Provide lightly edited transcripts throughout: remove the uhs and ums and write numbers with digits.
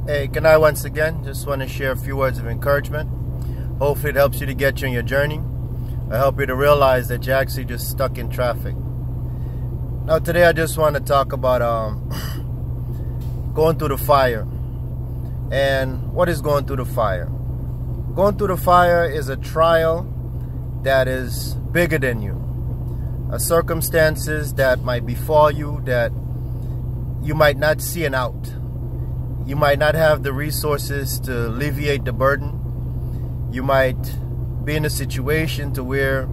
Hey, good night once again. Just want to share a few words of encouragement. Hopefully it helps you to get you on your journey. I help you to realize that you're actually just stuck in traffic. Now today I just want to talk about going through the fire. And what is going through the fire? Going through the fire is a trial that is bigger than you. Circumstances that might befall you that you might not see an out. You might not have the resources to alleviate the burden. You might be in a situation to where,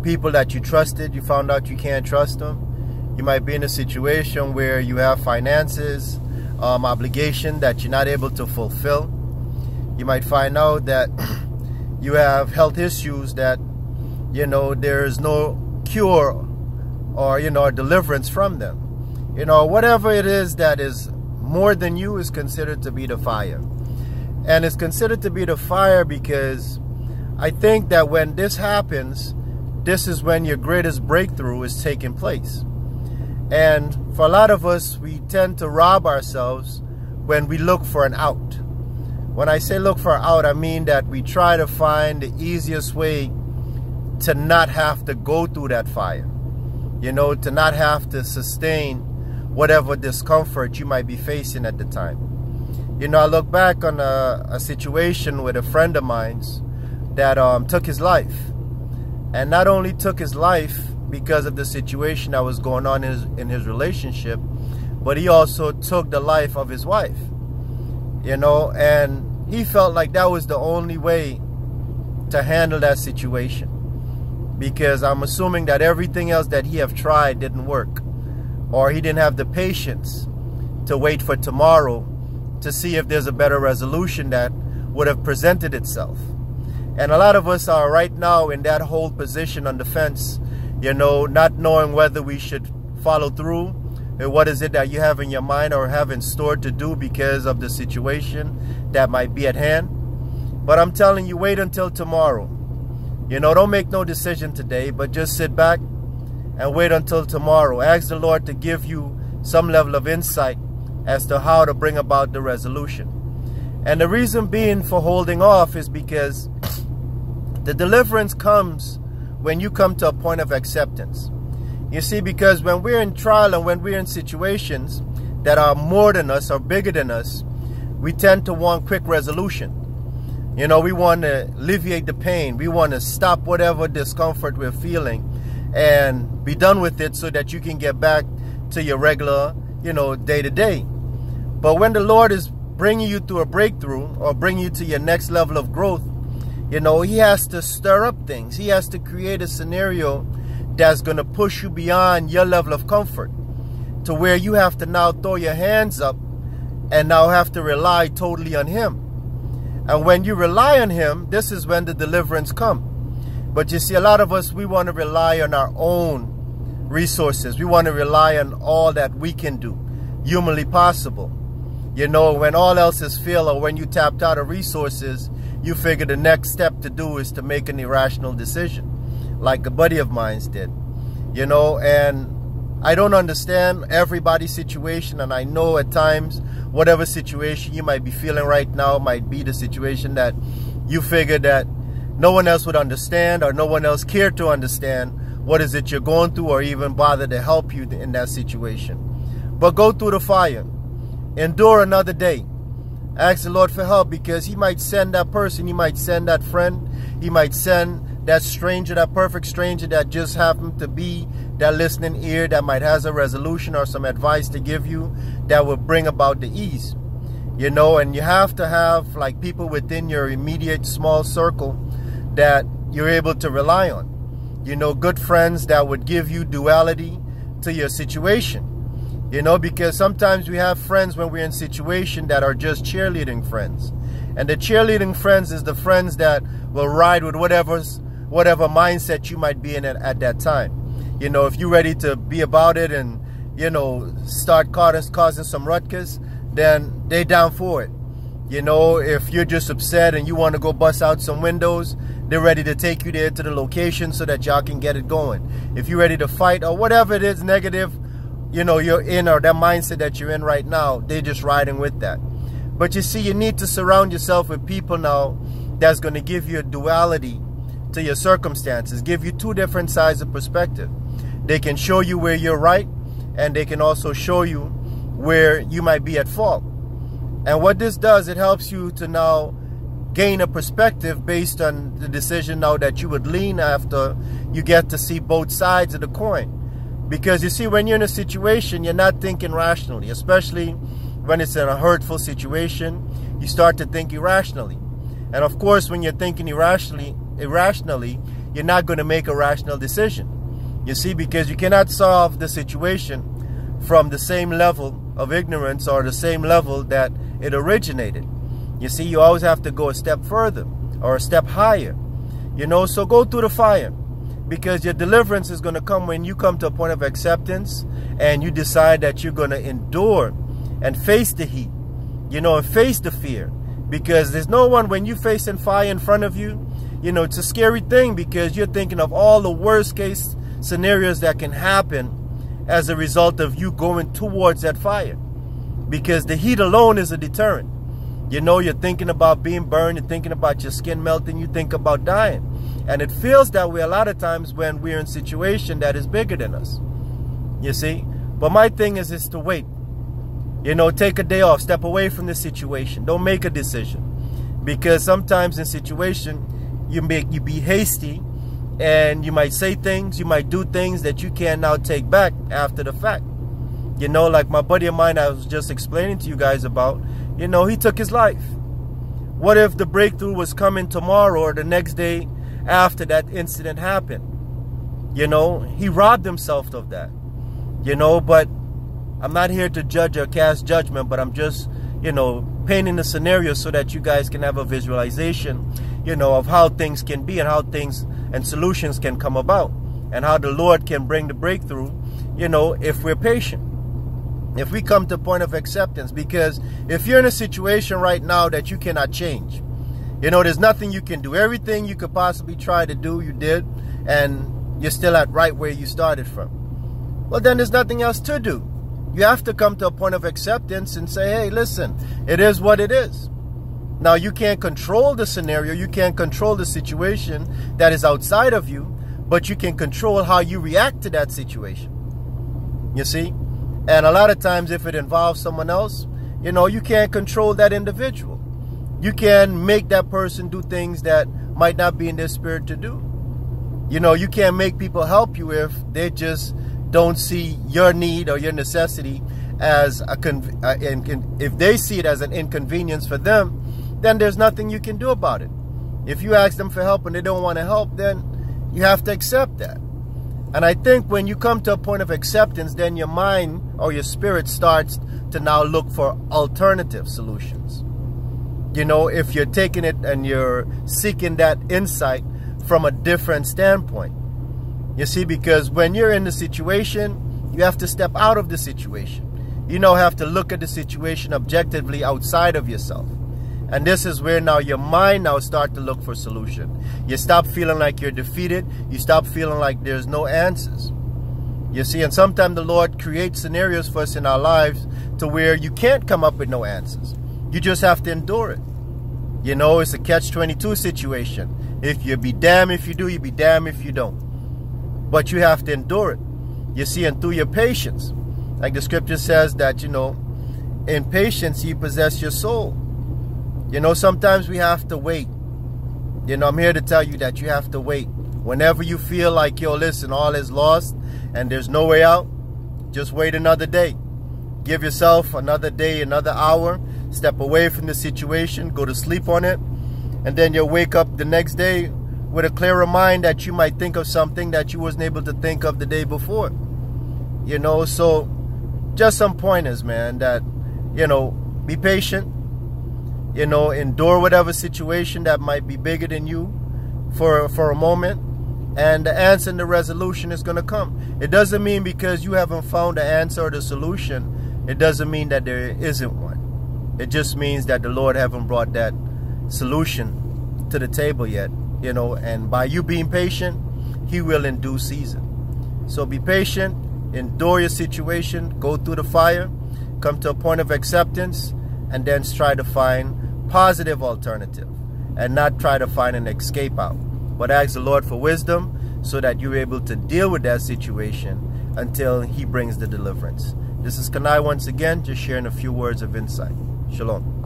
people that you trusted, you found out you can't trust them. You might be in a situation where you have finances, obligation that you're not able to fulfill. You might find out that you have health issues that, there is no cure or, deliverance from them. Whatever it is that is more than you is considered to be the fire. And it's considered to be the fire because I think that when this happens, this is when your greatest breakthrough is taking place. And for a lot of us, we tend to rob ourselves when we look for an out. When I say look for an out, I mean that we try to find the easiest way to not have to go through that fire. To not have to sustain whatever discomfort you might be facing at the time. I look back on a situation with a friend of mine's that took his life. And not only took his life because of the situation that was going on in his relationship, but he also took the life of his wife. And he felt like that was the only way to handle that situation. Because I'm assuming that everything else that he have tried didn't work. Or he didn't have the patience to wait for tomorrow to see if there's a better resolution that would have presented itself. And a lot of us are right now in that whole position on the fence, not knowing whether we should follow through and what is it that you have in your mind or have in store to do because of the situation that might be at hand. But I'm telling you, wait until tomorrow. Don't make no decision today, but just sit back and wait until tomorrow. Ask the Lord to give you some level of insight as to how to bring about the resolution. And the reason being for holding off is because the deliverance comes when you come to a point of acceptance. You see, because when we're in trial and when we're in situations that are more than us or bigger than us, we tend to want quick resolution. We want to alleviate the pain. We want to stop whatever discomfort we're feeling and be done with it so that you can get back to your regular, day to day. But when the Lord is bringing you through a breakthrough or bringing you to your next level of growth, he has to stir up things. He has to create a scenario that's going to push you beyond your level of comfort to where you have to now throw your hands up and now have to rely totally on Him. And when you rely on Him, this is when the deliverance comes. But you see, a lot of us, we want to rely on our own resources. We want to rely on all that we can do, humanly possible. When all else is failed or when you tapped out of resources, you figure the next step to do is to make an irrational decision, like a buddy of mine did. And I don't understand everybody's situation, and I know at times whatever situation you might be feeling right now might be the situation that you figure that no one else would understand or no one else cared to understand what is it you're going through or even bother to help you in that situation. But go through the fire. Endure another day. Ask the Lord for help, because He might send that person. He might send that friend. He might send that stranger, that perfect stranger that just happened to be that listening ear that might has a resolution or some advice to give you that will bring about the ease. And you have to have like people within your immediate small circle that you're able to rely on. Good friends that would give you duality to your situation. Because sometimes we have friends when we're in situation that are just cheerleading friends. And the cheerleading friends is the friends that will ride with whatever mindset you might be in at that time. If you're ready to be about it and, start causing some ruckus, then they down for it. If you're just upset and you want to go bust out some windows, they're ready to take you there to the location so that y'all can get it going. If you're ready to fight or whatever it is negative, you're in, or that mindset that you're in right now, they're just riding with that. But you see, you need to surround yourself with people now that's going to give you a duality to your circumstances, give you two different sides of perspective. They can show you where you're right, and they can also show you where you might be at fault. And what this does, it helps you to now gain a perspective based on the decision now that you would lean after you get to see both sides of the coin. Because you see, when you're in a situation, you're not thinking rationally, especially when it's in a hurtful situation. You start to think irrationally. And of course, when you're thinking irrationally, you're not going to make a rational decision. You see, because you cannot solve the situation from the same level of ignorance or the same level that it originated. You see, you always have to go a step further or a step higher. You know, so go through the fire, because your deliverance is going to come when you come to a point of acceptance and you decide that you're going to endure and face the heat, you know, and face the fear. Because there's no one, when you're facing fire in front of you, you know, it's a scary thing, because you're thinking of all the worst case scenarios that can happen as a result of you going towards that fire. Because the heat alone is a deterrent. You know, you're thinking about being burned, you're thinking about your skin melting, you think about dying. And it feels that way a lot of times when we're in a situation that is bigger than us. You see? But my thing is to wait. You know, take a day off, step away from the situation. Don't make a decision. Because sometimes in situation, you be hasty, and you might say things, you might do things that you can now take back after the fact. You know, like my buddy of mine I was just explaining to you guys about, you know, he took his life. What if the breakthrough was coming tomorrow or the next day after that incident happened? You know, he robbed himself of that. You know, but I'm not here to judge or cast judgment, but I'm just, you know, painting the scenario so that you guys can have a visualization, you know, of how things can be and how things and solutions can come about, and how the Lord can bring the breakthrough, you know, if we're patient, if we come to a point of acceptance. Because if you're in a situation right now that you cannot change, you know, there's nothing you can do. Everything you could possibly try to do, you did, and you're still at right where you started from. Well, then there's nothing else to do. You have to come to a point of acceptance and say, hey, listen, it is what it is. Now, you can't control the scenario, you can't control the situation that is outside of you, but you can control how you react to that situation. You see? And a lot of times if it involves someone else, you know, you can't control that individual. You can make that person do things that might not be in their spirit to do. You know, you can't make people help you if they just don't see your need or your necessity as if they see it as an inconvenience for them, then there's nothing you can do about it. If you ask them for help and they don't want to help, then you have to accept that. And I think when you come to a point of acceptance, then your mind or your spirit starts to now look for alternative solutions. You know, if you're taking it and you're seeking that insight from a different standpoint. You see, because when you're in the situation, you have to step out of the situation. You now have to look at the situation objectively outside of yourself. And this is where now your mind now start to look for solution. You stop feeling like you're defeated. You stop feeling like there's no answers. You see, and sometimes the Lord creates scenarios for us in our lives to where you can't come up with no answers. You just have to endure it. You know, it's a catch-22 situation. If you be damned if you do, you be damned if you don't. But you have to endure it. You see, and through your patience, like the scripture says that, you know, in patience you possess your soul. You know, sometimes we have to wait. You know, I'm here to tell you that you have to wait. Whenever you feel like, yo, listen, all is lost and there's no way out, just wait another day. Give yourself another day, another hour. Step away from the situation, go to sleep on it, and then you'll wake up the next day with a clearer mind that you might think of something that you wasn't able to think of the day before. You know, so just some pointers, man, that, you know, be patient. You know, endure whatever situation that might be bigger than you for a moment. And the answer and the resolution is going to come. It doesn't mean because you haven't found the answer or the solution, it doesn't mean that there isn't one. It just means that the Lord haven't brought that solution to the table yet. You know, and by you being patient, He will in due season. So be patient, endure your situation, go through the fire, come to a point of acceptance, and then try to find positive alternative and not try to find an escape out. But ask the Lord for wisdom so that you're able to deal with that situation until He brings the deliverance. This is Kanai once again, just sharing a few words of insight. Shalom.